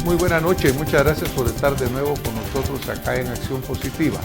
Muy buena noche, muchas gracias por estar de nuevo con nosotros acá en Acción Positiva.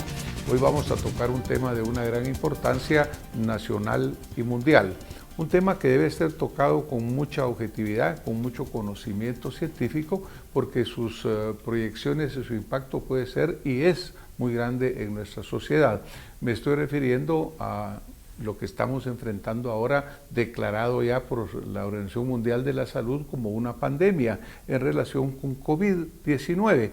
Hoy vamos a tocar un tema de una gran importancia nacional y mundial. Un tema que debe ser tocado con mucha objetividad, con mucho conocimiento científico, porque sus proyecciones y su impacto puede ser y es muy grande en nuestra sociedad. Me estoy refiriendo a lo que estamos enfrentando ahora, declarado ya por la Organización Mundial de la Salud como una pandemia en relación con COVID-19.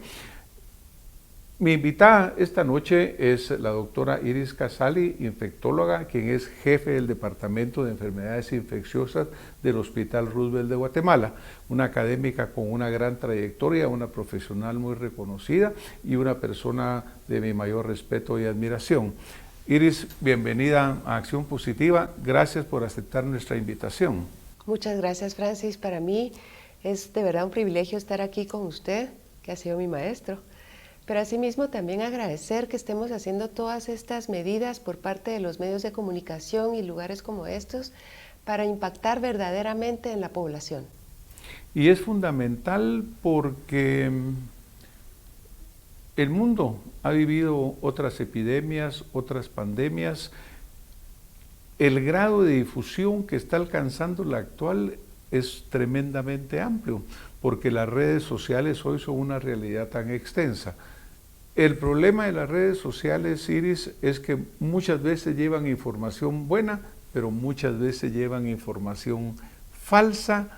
Mi invitada esta noche es la doctora Iris Casali, infectóloga, quien es jefe del Departamento de Enfermedades Infecciosas del Hospital Roosevelt de Guatemala, una académica con una gran trayectoria, una profesional muy reconocida y una persona de mi mayor respeto y admiración. Iris, bienvenida a Acción Positiva. Gracias por aceptar nuestra invitación. Muchas gracias, Francis. Para mí es de verdad un privilegio estar aquí con usted, que ha sido mi maestro. Pero asimismo también agradecer que estemos haciendo todas estas medidas por parte de los medios de comunicación y lugares como estos para impactar verdaderamente en la población. Y es fundamental porque el mundo ha vivido otras epidemias, otras pandemias. El grado de difusión que está alcanzando la actual es tremendamente amplio, porque las redes sociales hoy son una realidad tan extensa. El problema de las redes sociales, Iris, es que muchas veces llevan información buena, pero muchas veces llevan información falsa,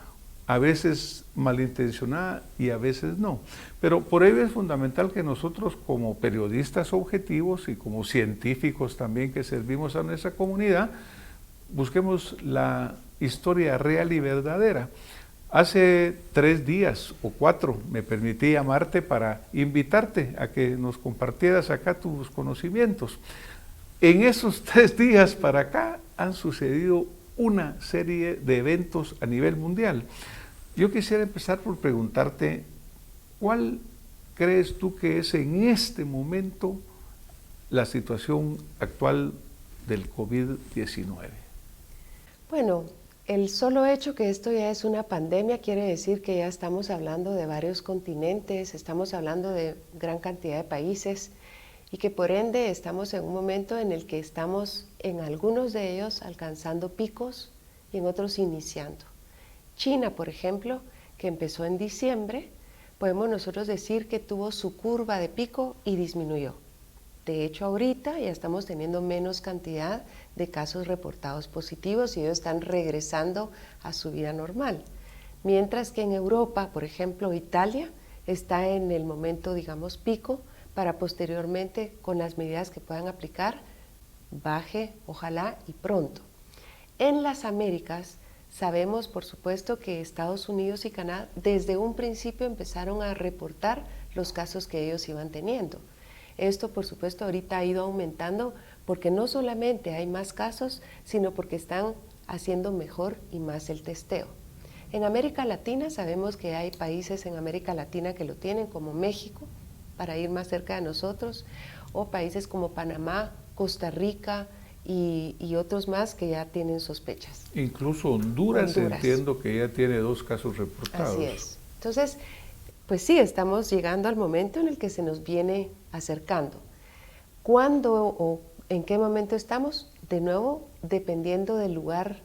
a veces malintencionada y a veces no. Pero por ello es fundamental que nosotros como periodistas objetivos y como científicos también que servimos a nuestra comunidad, busquemos la historia real y verdadera. Hace 3 días o 4 me permití llamarte para invitarte a que nos compartieras acá tus conocimientos. En esos 3 días para acá han sucedido una serie de eventos a nivel mundial. Yo quisiera empezar por preguntarte, ¿cuál crees tú que es en este momento la situación actual del COVID-19? Bueno, el solo hecho que esto ya es una pandemia quiere decir que ya estamos hablando de varios continentes, estamos hablando de gran cantidad de países y que por ende estamos en un momento en el que estamos en algunos de ellos alcanzando picos y en otros iniciando. China, por ejemplo, que empezó en diciembre, podemos nosotros decir que tuvo su curva de pico y disminuyó. De hecho, ahorita ya estamos teniendo menos cantidad de casos reportados positivos y ellos están regresando a su vida normal. Mientras que en Europa, por ejemplo, Italia, está en el momento, digamos, pico, para posteriormente, con las medidas que puedan aplicar, baje, ojalá, y pronto. En las Américas, sabemos, por supuesto, que Estados Unidos y Canadá desde un principio empezaron a reportar los casos que ellos iban teniendo. Esto, por supuesto, ahorita ha ido aumentando porque no solamente hay más casos, sino porque están haciendo mejor y más el testeo. En América Latina sabemos que hay países en América Latina que lo tienen, como México, para ir más cerca de nosotros, o países como Panamá, Costa Rica, y otros más que ya tienen sospechas. Incluso Honduras, entiendo que ya tiene 2 casos reportados. Así es. Entonces, pues sí, estamos llegando al momento en el que se nos viene acercando. ¿Cuándo o en qué momento estamos? De nuevo, dependiendo del lugar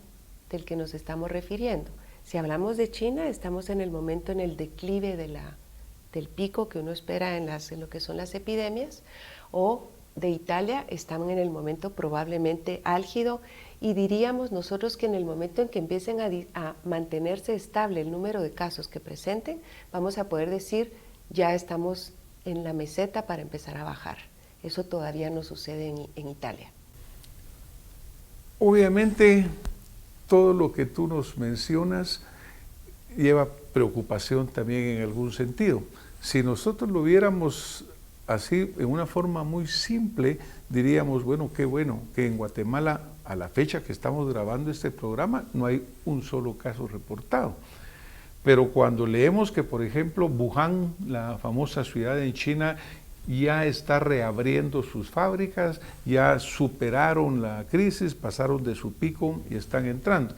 del que nos estamos refiriendo. Si hablamos de China, estamos en el momento en el declive del pico que uno espera en lo que son las epidemias, o de Italia están en el momento probablemente álgido y diríamos nosotros que en el momento en que empiecen a mantenerse estable el número de casos que presenten, vamos a poder decir ya estamos en la meseta para empezar a bajar. Eso todavía no sucede en Italia. Obviamente todo lo que tú nos mencionas lleva preocupación también en algún sentido. Si nosotros lo viéramos así, en una forma muy simple, diríamos, bueno, qué bueno que en Guatemala, a la fecha que estamos grabando este programa, no hay un solo caso reportado. Pero cuando leemos que, por ejemplo, Wuhan, la famosa ciudad en China, ya está reabriendo sus fábricas, ya superaron la crisis, pasaron de su pico y están entrando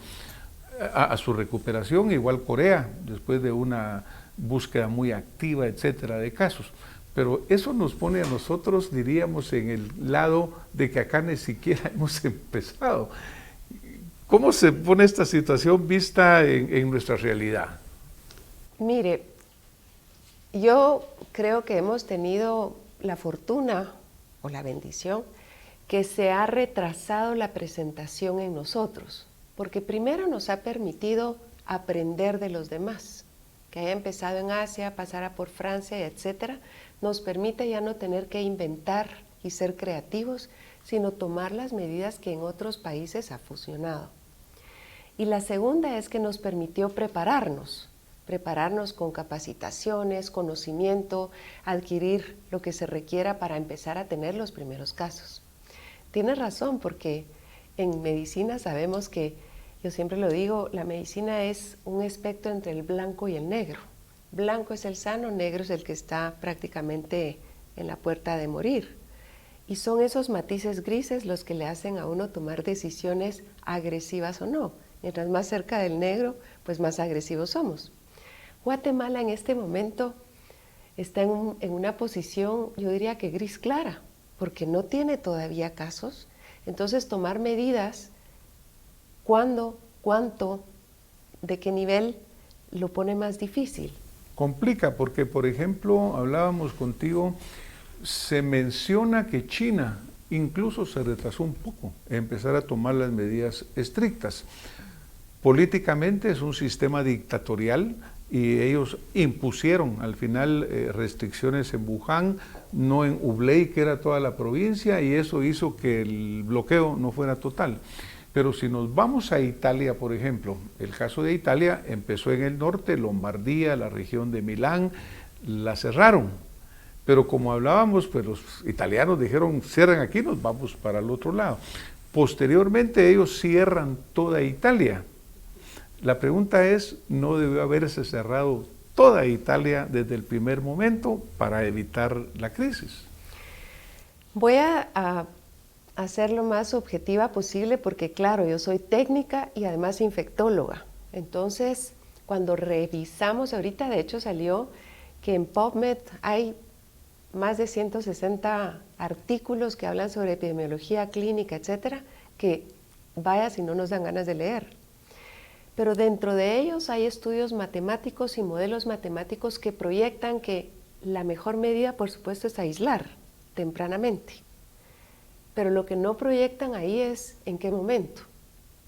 a su recuperación, igual Corea, después de una búsqueda muy activa, etcétera, de casos. Pero eso nos pone a nosotros, diríamos, en el lado de que acá ni siquiera hemos empezado. ¿Cómo se pone esta situación vista en nuestra realidad? Mire, yo creo que hemos tenido la fortuna o la bendición que se ha retrasado la presentación en nosotros, porque primero nos ha permitido aprender de los demás, que haya empezado en Asia, pasara por Francia, etcétera, nos permite ya no tener que inventar y ser creativos, sino tomar las medidas que en otros países ha funcionado. Y la segunda es que nos permitió prepararnos con capacitaciones, conocimiento, adquirir lo que se requiera para empezar a tener los primeros casos. Tienes razón, porque en medicina sabemos que, yo siempre lo digo, la medicina es un espectro entre el blanco y el negro. Blanco es el sano, negro es el que está prácticamente en la puerta de morir. Y son esos matices grises los que le hacen a uno tomar decisiones agresivas o no. Mientras más cerca del negro, pues más agresivos somos. Guatemala en este momento está en una posición, yo diría que gris clara, porque no tiene todavía casos. Entonces tomar medidas, cuándo, cuánto, de qué nivel, lo pone más difícil. Complica porque, por ejemplo, hablábamos contigo, se menciona que China incluso se retrasó un poco en empezar a tomar las medidas estrictas. Políticamente es un sistema dictatorial y ellos impusieron al final restricciones en Wuhan, no en Hubei, que era toda la provincia, y eso hizo que el bloqueo no fuera total. Pero si nos vamos a Italia, por ejemplo, el caso de Italia empezó en el norte, Lombardía, la región de Milán, la cerraron. Pero como hablábamos, pues los italianos dijeron, cierran aquí, nos vamos para el otro lado. Posteriormente ellos cierran toda Italia. La pregunta es, ¿no debió haberse cerrado toda Italia desde el primer momento para evitar la crisis? Voy a hacer lo más objetiva posible porque, claro, yo soy técnica y además infectóloga. Entonces, cuando revisamos, ahorita de hecho salió que en PubMed hay más de 160 artículos que hablan sobre epidemiología clínica, etcétera, que vaya si no nos dan ganas de leer. Pero dentro de ellos hay estudios matemáticos y modelos matemáticos que proyectan que la mejor medida, por supuesto, es aislar tempranamente. Pero lo que no proyectan ahí es en qué momento.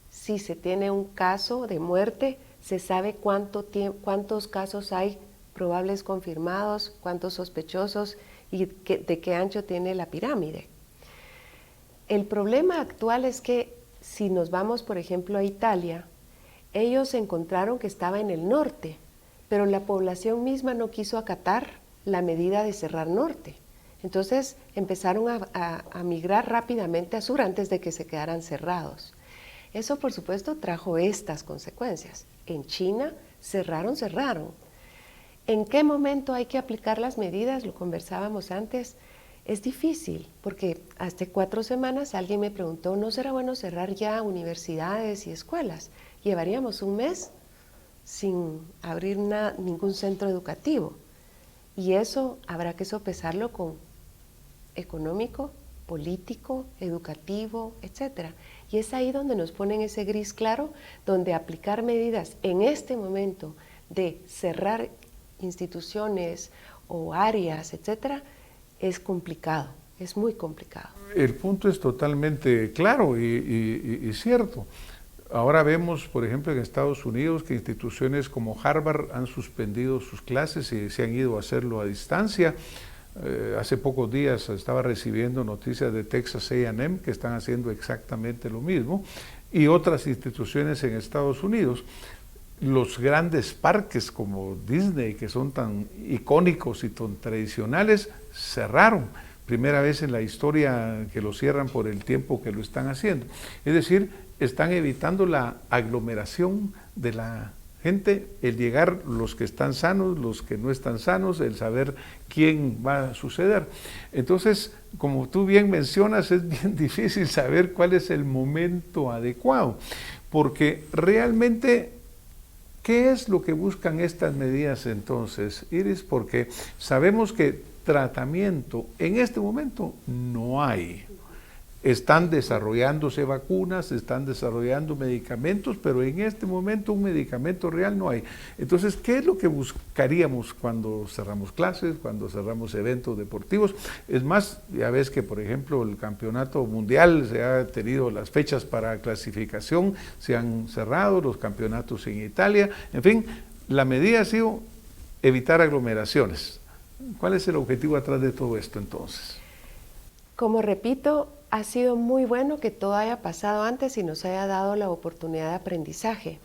Si se tiene un caso de muerte, se sabe cuántos casos hay probables confirmados, cuántos sospechosos y de qué ancho tiene la pirámide. El problema actual es que si nos vamos, por ejemplo, a Italia, ellos encontraron que estaba en el norte, pero la población misma no quiso acatar la medida de cerrar norte. Entonces empezaron a migrar rápidamente a sur antes de que se quedaran cerrados. Eso, por supuesto, trajo estas consecuencias. En China cerraron. ¿En qué momento hay que aplicar las medidas? Lo conversábamos antes. Es difícil, porque hace 4 semanas alguien me preguntó, ¿no será bueno cerrar ya universidades y escuelas? Llevaríamos un mes sin abrir ningún centro educativo. Y eso habrá que sopesarlo con económico, político, educativo, etcétera. Y es ahí donde nos ponen ese gris claro, donde aplicar medidas en este momento de cerrar instituciones o áreas, etcétera, es complicado, es muy complicado. El punto es totalmente claro y cierto. Ahora vemos, por ejemplo, en Estados Unidos que instituciones como Harvard han suspendido sus clases y se han ido a hacerlo a distancia. Hace pocos días estaba recibiendo noticias de Texas A&M que están haciendo exactamente lo mismo y otras instituciones en Estados Unidos. Los grandes parques como Disney, que son tan icónicos y tan tradicionales, cerraron. Primera vez en la historia que lo cierran por el tiempo que lo están haciendo. Es decir, están evitando la aglomeración de la gente, el llegar los que están sanos, los que no están sanos, el saber quién va a suceder. Entonces, como tú bien mencionas, es bien difícil saber cuál es el momento adecuado, porque realmente ¿Qué es lo que buscan estas medidas entonces, Iris? Porque sabemos que tratamiento en este momento no hay. Están desarrollándose vacunas, están desarrollando medicamentos, pero en este momento un medicamento real no hay. Entonces, ¿qué es lo que buscaríamos cuando cerramos clases, cuando cerramos eventos deportivos? Es más, ya ves que, por ejemplo, el campeonato mundial se ha tenido las fechas para clasificación, se han cerrado los campeonatos en Italia, en fin, la medida ha sido evitar aglomeraciones. ¿Cuál es el objetivo atrás de todo esto entonces? Como repito, ha sido muy bueno que todo haya pasado antes y nos haya dado la oportunidad de aprendizaje.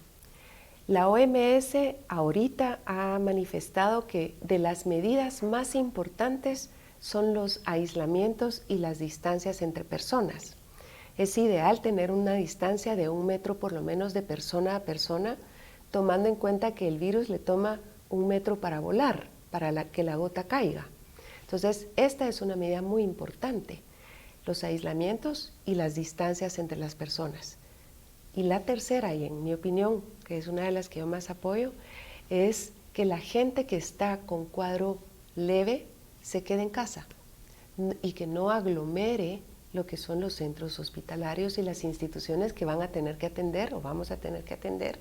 La OMS ahorita ha manifestado que de las medidas más importantes son los aislamientos y las distancias entre personas. Es ideal tener una distancia de 1 metro por lo menos de persona a persona, tomando en cuenta que el virus le toma 1 metro para volar, para que la gota caiga. Entonces, esta es una medida muy importante, los aislamientos y las distancias entre las personas. Y la tercera, y en mi opinión, que es una de las que yo más apoyo, es que la gente que está con cuadro leve se quede en casa y que no aglomere lo que son los centros hospitalarios y las instituciones que van a tener que atender o vamos a tener que atender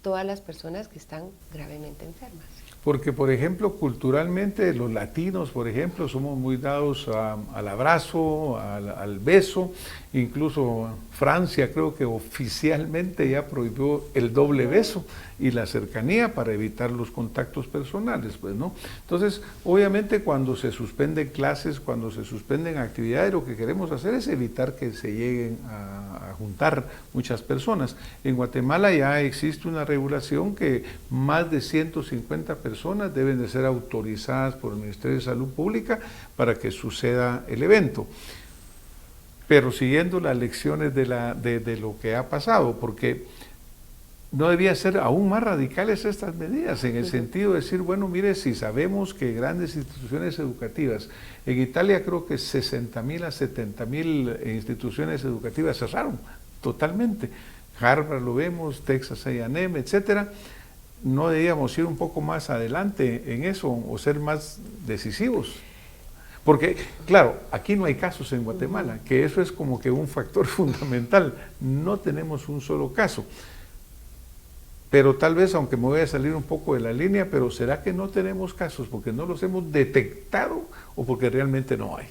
todas las personas que están gravemente enfermas. Porque, por ejemplo, culturalmente los latinos, por ejemplo, somos muy dados al abrazo, al beso. Incluso Francia creo que oficialmente ya prohibió el doble beso y la cercanía para evitar los contactos personales, pues, ¿no? Entonces, obviamente cuando se suspenden clases, cuando se suspenden actividades, lo que queremos hacer es evitar que se lleguen a juntar muchas personas. En Guatemala ya existe una regulación que más de 150 personas deben de ser autorizadas por el Ministerio de Salud Pública para que suceda el evento. Pero siguiendo las lecciones de lo que ha pasado, porque no debía ser aún más radicales estas medidas, en el sentido de decir, bueno, mire, si sabemos que grandes instituciones educativas, en Italia creo que 60.000 a 70.000 instituciones educativas cerraron totalmente, Harvard lo vemos, Texas A&M, etcétera, no debíamos ir un poco más adelante en eso o ser más decisivos. Porque, claro, aquí no hay casos en Guatemala, que eso es como que un factor fundamental, no tenemos un solo caso. Pero tal vez, aunque me voy a salir un poco de la línea, pero ¿será que no tenemos casos porque no los hemos detectado o porque realmente no hay?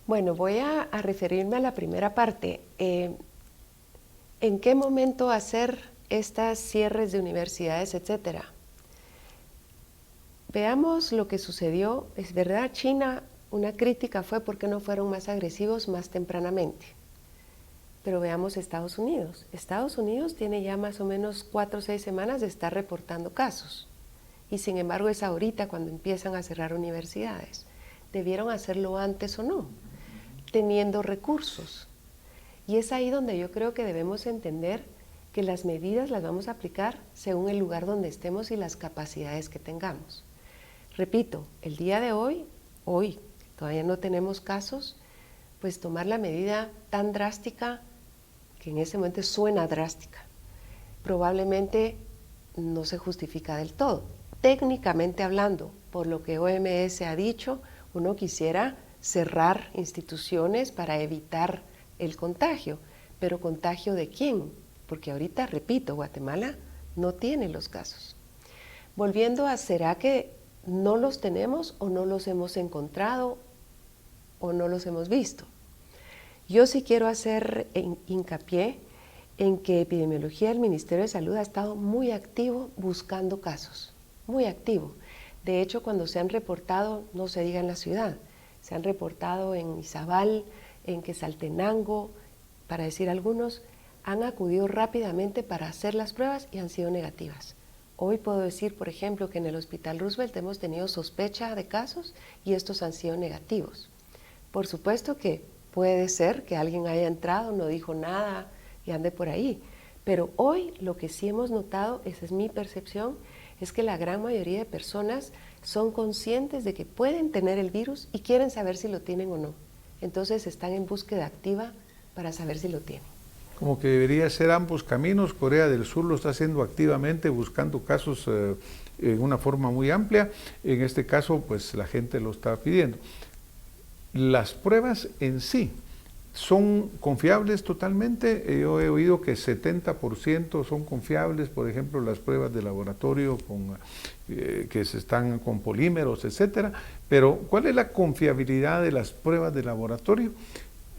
Bueno, voy a referirme a la primera parte. ¿En qué momento hacer estas cierres de universidades, etcétera? Veamos lo que sucedió. Es verdad, China, una crítica fue por qué no fueron más agresivos más tempranamente. Pero veamos Estados Unidos. Estados Unidos tiene ya más o menos 4 o 6 semanas de estar reportando casos. Y sin embargo es ahorita cuando empiezan a cerrar universidades. ¿Debieron hacerlo antes o no? Teniendo recursos. Y es ahí donde yo creo que debemos entender que las medidas las vamos a aplicar según el lugar donde estemos y las capacidades que tengamos. Repito, el día de hoy todavía no tenemos casos, pues tomar la medida tan drástica, que en ese momento suena drástica, probablemente no se justifica del todo. Técnicamente hablando, por lo que OMS ha dicho, uno quisiera cerrar instituciones para evitar el contagio, pero ¿contagio de quién? Porque ahorita, repito, Guatemala no tiene los casos. Volviendo a, ¿será que no los tenemos o no los hemos encontrado o no los hemos visto? Yo sí quiero hacer hincapié en que Epidemiología del Ministerio de Salud ha estado muy activo buscando casos, muy activo. De hecho, cuando se han reportado, no se diga en la ciudad, se han reportado en Izabal, en Quetzaltenango, para decir algunos, han acudido rápidamente para hacer las pruebas y han sido negativas. Hoy puedo decir, por ejemplo, que en el Hospital Roosevelt hemos tenido sospecha de casos y estos han sido negativos. Por supuesto que puede ser que alguien haya entrado, no dijo nada y ande por ahí, pero hoy lo que sí hemos notado, esa es mi percepción, es que la gran mayoría de personas son conscientes de que pueden tener el virus y quieren saber si lo tienen o no. Entonces están en búsqueda activa para saber si lo tienen. como que debería ser ambos caminos. Corea del Sur lo está haciendo activamente, buscando casos en una forma muy amplia. En este caso, pues la gente lo está pidiendo. Las pruebas en sí son confiables totalmente. Yo he oído que 70% son confiables, por ejemplo, las pruebas de laboratorio que se están con polímeros, etcétera. Pero, ¿cuál es la confiabilidad de las pruebas de laboratorio?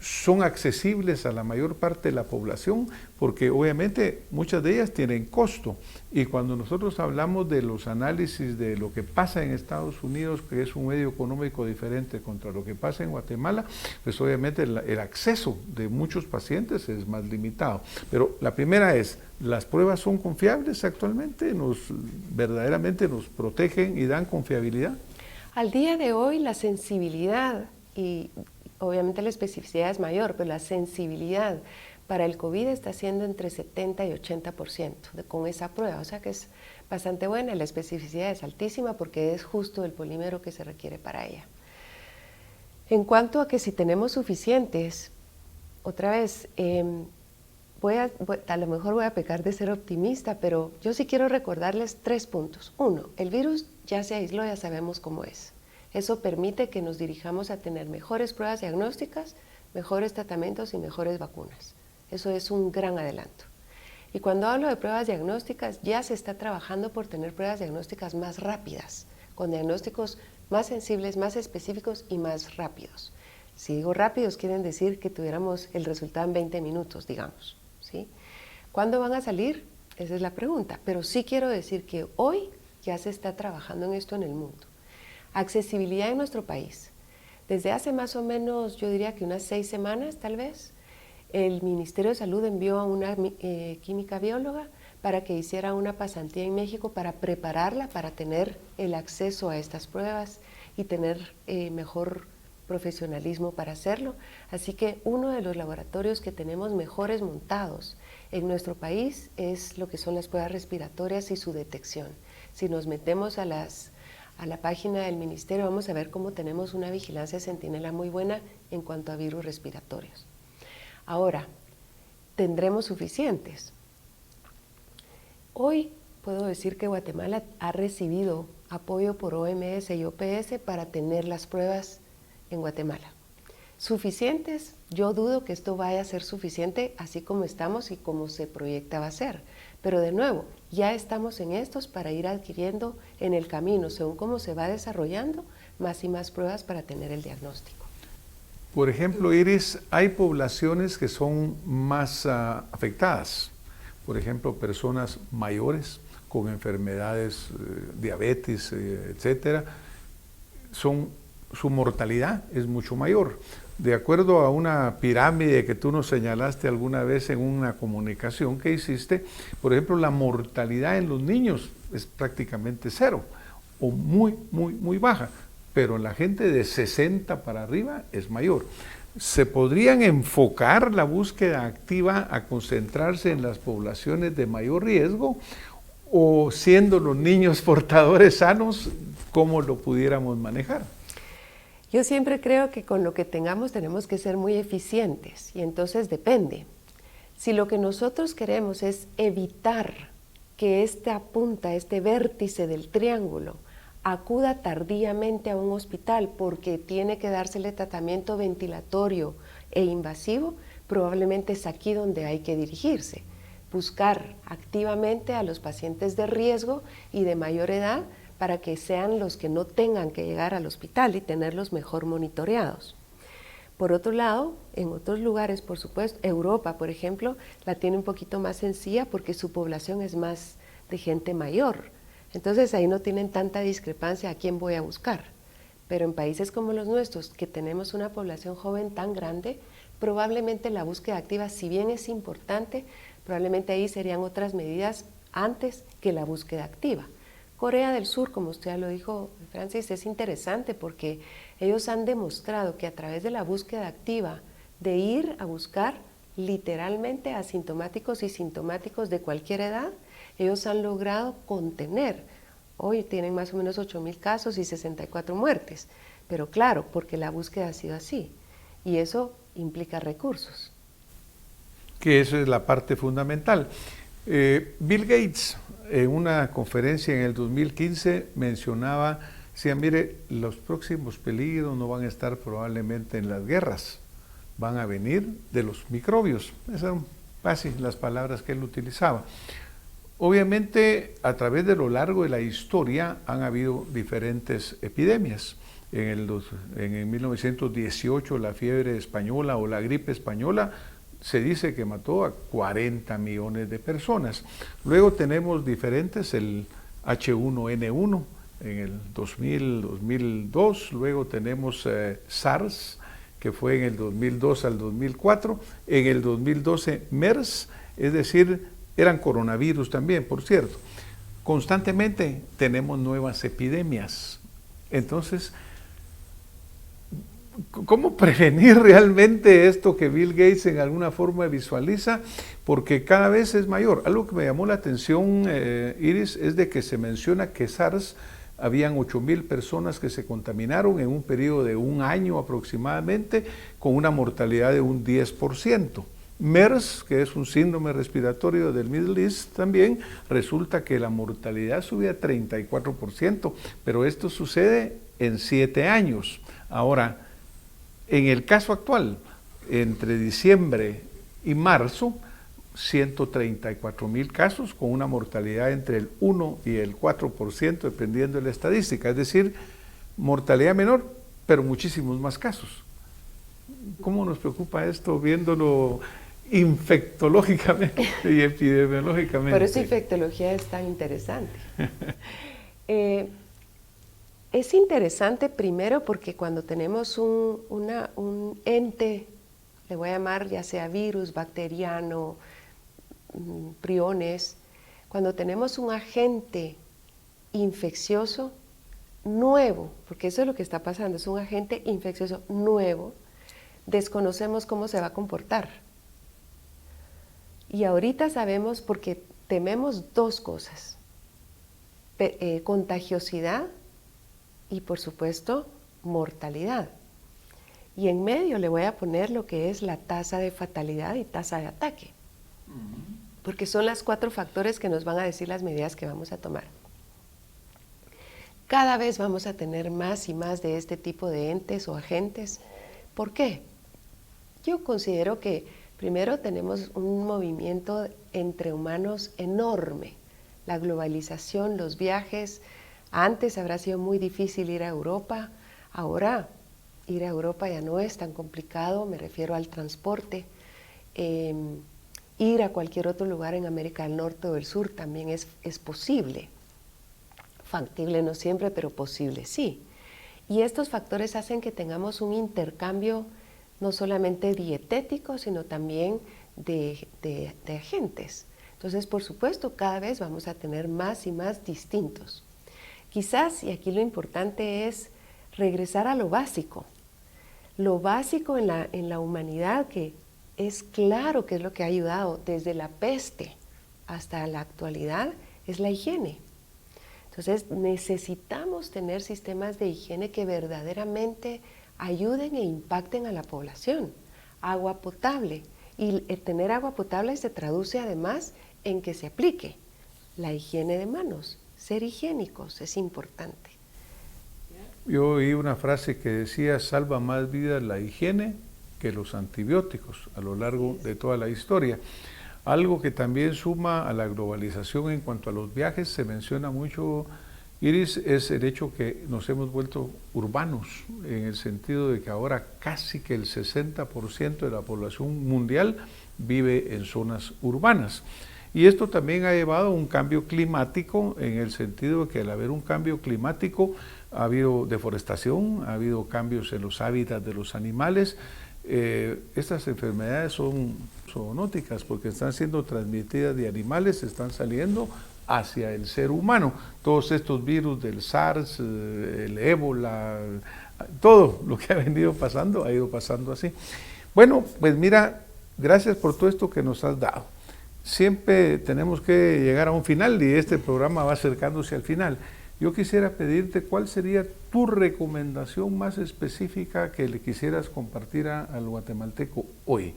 Son accesibles a la mayor parte de la población, porque obviamente muchas de ellas tienen costo. Y cuando nosotros hablamos de los análisis de lo que pasa en Estados Unidos, que es un medio económico diferente contra lo que pasa en Guatemala, pues obviamente el acceso de muchos pacientes es más limitado. Pero la primera es, ¿las pruebas son confiables actualmente? ¿Verdaderamente nos protegen y dan confiabilidad? Al día de hoy la sensibilidad y obviamente la especificidad es mayor, pero la sensibilidad para el COVID está siendo entre 70 y 80% con esa prueba, o sea que es bastante buena, la especificidad es altísima porque es justo el polímero que se requiere para ella. En cuanto a que si tenemos suficientes, otra vez, a lo mejor voy a pecar de ser optimista, pero yo sí quiero recordarles 3 puntos. 1, el virus ya se aisló, ya sabemos cómo es. Eso permite que nos dirijamos a tener mejores pruebas diagnósticas, mejores tratamientos y mejores vacunas. Eso es un gran adelanto. Y cuando hablo de pruebas diagnósticas, ya se está trabajando por tener pruebas diagnósticas más rápidas, con diagnósticos más sensibles, más específicos y más rápidos. Si digo rápidos, quieren decir que tuviéramos el resultado en 20 minutos, digamos, ¿sí? ¿Cuándo van a salir? Esa es la pregunta. Pero sí quiero decir que hoy ya se está trabajando en esto en el mundo. Accesibilidad en nuestro país. Desde hace más o menos, yo diría que unas 6 semanas tal vez, el Ministerio de Salud envió a una química bióloga para que hiciera una pasantía en México para prepararla, para tener el acceso a estas pruebas y tener mejor profesionalismo para hacerlo. Así que uno de los laboratorios que tenemos mejores montados en nuestro país es lo que son las pruebas respiratorias y su detección. Si nos metemos a la página del ministerio vamos a ver cómo tenemos una vigilancia centinela muy buena en cuanto a virus respiratorios. Ahora, ¿tendremos suficientes? Hoy puedo decir que Guatemala ha recibido apoyo por OMS y OPS para tener las pruebas en Guatemala. ¿Suficientes? Yo dudo que esto vaya a ser suficiente así como estamos y como se proyecta va a ser. Pero de nuevo, ya estamos en estos para ir adquiriendo en el camino, según cómo se va desarrollando, más y más pruebas para tener el diagnóstico. Por ejemplo, Iris, hay poblaciones que son más afectadas. Por ejemplo, personas mayores con enfermedades, diabetes, etcétera, su mortalidad es mucho mayor. De acuerdo a una pirámide que tú nos señalaste alguna vez en una comunicación que hiciste, por ejemplo, la mortalidad en los niños es prácticamente 0 o muy baja, pero la gente de 60 para arriba es mayor. ¿Se podrían enfocar la búsqueda activa a concentrarse en las poblaciones de mayor riesgo o siendo los niños portadores sanos, cómo lo pudiéramos manejar? Yo siempre creo que con lo que tengamos tenemos que ser muy eficientes y entonces depende. Si lo que nosotros queremos es evitar que esta punta, este vértice del triángulo, acuda tardíamente a un hospital porque tiene que dársele tratamiento ventilatorio e invasivo, probablemente es aquí donde hay que dirigirse. Buscar activamente a los pacientes de riesgo y de mayor edad para que sean los que no tengan que llegar al hospital y tenerlos mejor monitoreados. Por otro lado, en otros lugares, por supuesto, Europa, por ejemplo, la tiene un poquito más sencilla porque su población es más de gente mayor. Entonces ahí no tienen tanta discrepancia a quién voy a buscar. Pero en países como los nuestros, que tenemos una población joven tan grande, probablemente la búsqueda activa, si bien es importante, probablemente ahí serían otras medidas antes que la búsqueda activa. Corea del Sur, como usted ya lo dijo, Francis, es interesante porque ellos han demostrado que a través de la búsqueda activa, de ir a buscar literalmente asintomáticos y sintomáticos de cualquier edad, ellos han logrado contener. Hoy tienen más o menos 8,000 casos y 64 muertes, pero claro, porque la búsqueda ha sido así y eso implica recursos. que esa es la parte fundamental. Bill Gates, en una conferencia en el 2015, mencionaba, decía, mire, los próximos peligros no van a estar probablemente en las guerras, van a venir de los microbios. Esas eran casi las palabras que él utilizaba. Obviamente, a través de lo largo de la historia han habido diferentes epidemias. En 1918 la fiebre española o la gripe española se dice que mató a 40 millones de personas. Luego tenemos diferentes, el H1N1 en el 2002, luego tenemos SARS, que fue en el 2002 al 2004, en el 2012 MERS, es decir, eran coronavirus también, por cierto. Constantemente tenemos nuevas epidemias. Entonces, ¿cómo prevenir realmente esto que Bill Gates en alguna forma visualiza? Porque cada vez es mayor. Algo que me llamó la atención, Iris, es de que se menciona que SARS, habían 8,000 personas que se contaminaron en un periodo de un año aproximadamente, con una mortalidad de un 10%. MERS, que es un síndrome respiratorio del Middle East también, resulta que la mortalidad subía a 34%, pero esto sucede en 7 años. Ahora, en el caso actual, entre diciembre y marzo, 134,000 casos con una mortalidad entre el 1 y el 4%, dependiendo de la estadística, es decir, mortalidad menor, pero muchísimos más casos. ¿Cómo nos preocupa esto viéndolo infectológicamente y epidemiológicamente? Por eso infectología es tan interesante. Es interesante primero porque cuando tenemos un ente, le voy a llamar ya sea virus, bacteriano, priones, cuando tenemos un agente infeccioso nuevo, porque eso es lo que está pasando, es un agente infeccioso nuevo, desconocemos cómo se va a comportar. Y ahorita sabemos porque tememos dos cosas, contagiosidad y por supuesto mortalidad. Y en medio le voy a poner lo que es la tasa de fatalidad y tasa de ataque, porque son los 4 factores que nos van a decir las medidas que vamos a tomar. Cada vez vamos a tener más y más de este tipo de entes o agentes. ¿Por qué? Yo considero que primero tenemos un movimiento entre humanos enorme. La globalización, los viajes. Antes habrá sido muy difícil ir a Europa. Ahora ir a Europa ya no es tan complicado, me refiero al transporte. Ir a cualquier otro lugar en América del Norte o del Sur también es posible. Factible no siempre, pero posible sí. Y estos factores hacen que tengamos un intercambio no solamente dietético, sino también de agentes. Entonces, por supuesto, cada vez vamos a tener más y más distintos. Quizás, y aquí lo importante es regresar a lo básico. Lo básico en la humanidad, que es claro que es lo que ha ayudado desde la peste hasta la actualidad, es la higiene. Entonces, necesitamos tener sistemas de higiene que verdaderamente ayuden e impacten a la población. Agua potable. Y el tener agua potable se traduce además en que se aplique la higiene de manos. Ser higiénicos es importante. Yo oí una frase que decía, salva más vidas la higiene que los antibióticos a lo largo de toda la historia. Algo que también suma a la globalización en cuanto a los viajes, se menciona mucho, Iris, es el hecho que nos hemos vuelto urbanos, en el sentido de que ahora casi que el 60% de la población mundial vive en zonas urbanas. Y esto también ha llevado a un cambio climático, en el sentido de que al haber un cambio climático ha habido deforestación, ha habido cambios en los hábitats de los animales. Estas enfermedades son zoonóticas porque están siendo transmitidas de animales, están saliendo hacia el ser humano. Todos estos virus del SARS, el ébola, todo lo que ha venido pasando, ha ido pasando así. Bueno, pues mira, gracias por todo esto que nos has dado. Siempre tenemos que llegar a un final y este programa va acercándose al final. Yo quisiera pedirte cuál sería tu recomendación más específica que le quisieras compartir al guatemalteco hoy.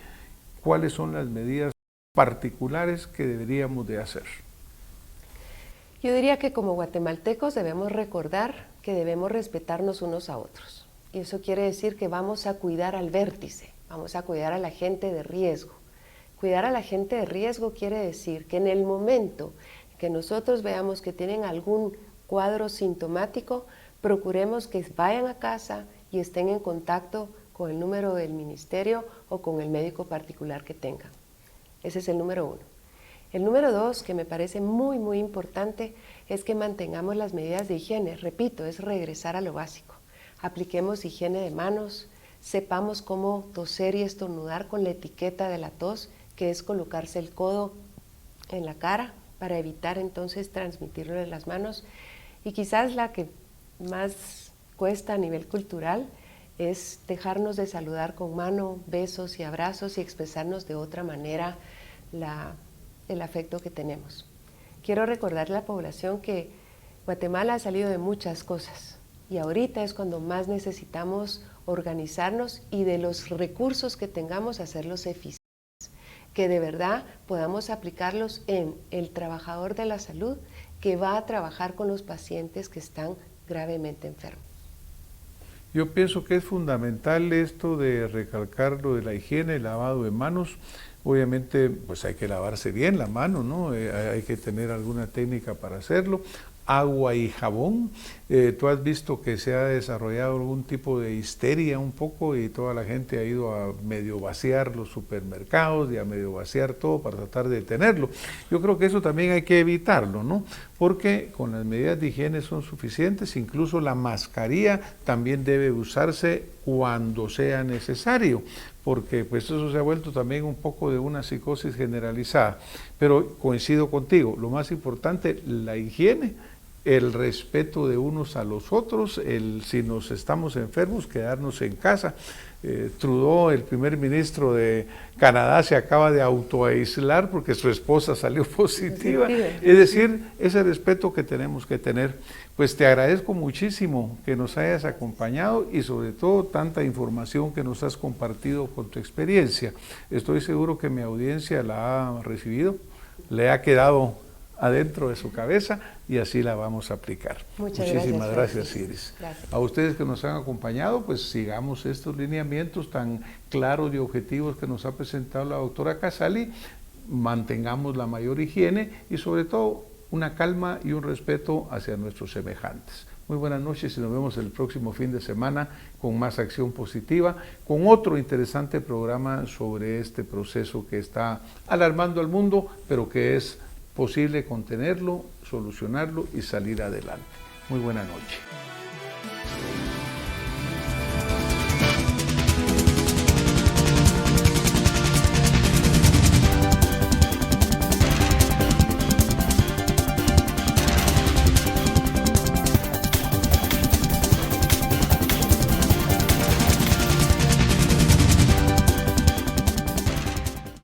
¿Cuáles son las medidas particulares que deberíamos de hacer? Yo diría que como guatemaltecos debemos recordar que debemos respetarnos unos a otros. Y eso quiere decir que vamos a cuidar al vértice, vamos a cuidar a la gente de riesgo. Cuidar a la gente de riesgo quiere decir que en el momento que nosotros veamos que tienen algún cuadro sintomático, procuremos que vayan a casa y estén en contacto con el número del ministerio o con el médico particular que tengan. Ese es el número 1. El número 2, que me parece muy, muy importante, es que mantengamos las medidas de higiene. Repito, es regresar a lo básico. Apliquemos higiene de manos, sepamos cómo toser y estornudar con la etiqueta de la tos, que es colocarse el codo en la cara para evitar entonces transmitirlo en las manos. Y quizás la que más cuesta a nivel cultural es dejarnos de saludar con mano, besos y abrazos y expresarnos de otra manera el afecto que tenemos. Quiero recordarle a la población que Guatemala ha salido de muchas cosas y ahorita es cuando más necesitamos organizarnos y de los recursos que tengamos hacerlos eficientes, que de verdad podamos aplicarlos en el trabajador de la salud que va a trabajar con los pacientes que están gravemente enfermos. Yo pienso que es fundamental esto de recalcar lo de la higiene, el lavado de manos. Obviamente, pues hay que lavarse bien la mano, ¿no? Hay que tener alguna técnica para hacerlo. Agua y jabón. Tú has visto que se ha desarrollado algún tipo de histeria un poco y toda la gente ha ido a medio vaciar los supermercados y a medio vaciar todo para tratar de detenerlo. Yo creo que eso también hay que evitarlo, ¿no? Porque con las medidas de higiene son suficientes, incluso la mascarilla también debe usarse cuando sea necesario, porque pues eso se ha vuelto también un poco de una psicosis generalizada. Pero coincido contigo, lo más importante, la higiene, el respeto de unos a los otros, si nos estamos enfermos, quedarnos en casa. Trudeau, el primer ministro de Canadá, se acaba de autoaislar porque su esposa salió positiva. Es decir, ese respeto que tenemos que tener. Pues te agradezco muchísimo que nos hayas acompañado y sobre todo tanta información que nos has compartido con tu experiencia. Estoy seguro que mi audiencia la ha recibido, le ha quedado adentro de su cabeza y así la vamos a aplicar. Muchísimas gracias, Iris. Gracias. A ustedes que nos han acompañado, pues sigamos estos lineamientos tan claros y objetivos que nos ha presentado la doctora Casali, mantengamos la mayor higiene y sobre todo una calma y un respeto hacia nuestros semejantes. Muy buenas noches y nos vemos el próximo fin de semana con más acción positiva, con otro interesante programa sobre este proceso que está alarmando al mundo, pero que es posible contenerlo, solucionarlo y salir adelante. Muy buena noche.